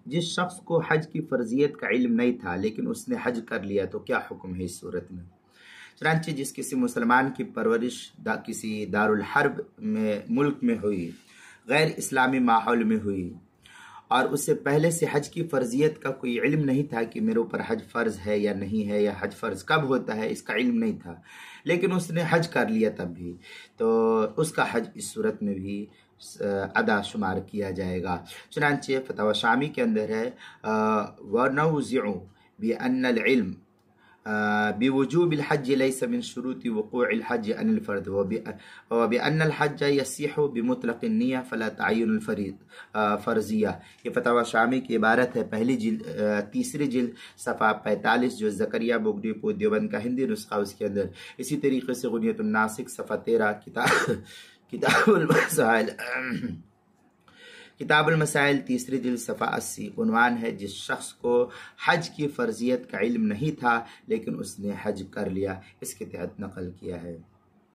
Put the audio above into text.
जिस शख्स को हज की फ़र्जियत का इल्म नहीं था लेकिन उसने हज कर लिया तो क्या हुक्म है इस सूरत में। चुनांचे जिस किसी मुसलमान की परवरिश किसी दारुल हर्ब में मुल्क में हुई, गैर इस्लामी माहौल में हुई, और उससे पहले से हज की फ़र्जियत का कोई इल्म नहीं था कि मेरे ऊपर हज फ़र्ज़ है या नहीं है, या हज फ़र्ज़ कब होता है, इसका इल्म नहीं था, लेकिन उसने हज कर लिया तब भी, तो उसका हज इस सूरत में भी अदा शुमार किया जाएगा। चुनांचे फतवा शामी के अंदर है वनौज़िउ बिअन्नल इल्म बिवुजूबिल हज लैस मिन शुरूति वक़ूइल हज अनिल फ़र्द वबिअन्नल हज यसिहु बिमुतलक़िन निय्या फ़ला तअय्युनुल फ़र्ज़िया। ये फतवा शामी की इबारत है, पहली जिल्द तीसरी जिल्द सफ़ा 45, जो ज़करिया बुगडीपो देवबंद का हिंदी नुस्खा, उसके अंदर इसी तरीके से गुनियतुन नासिक सफ़ा 13 किताबुल मसाइल तीसरी जिल्द सफ़ा 80। उन्वान है जिस शख्स को हज की फ़र्जियत का इल्म नहीं था लेकिन उसने हज कर लिया, इसके तहत नकल किया है।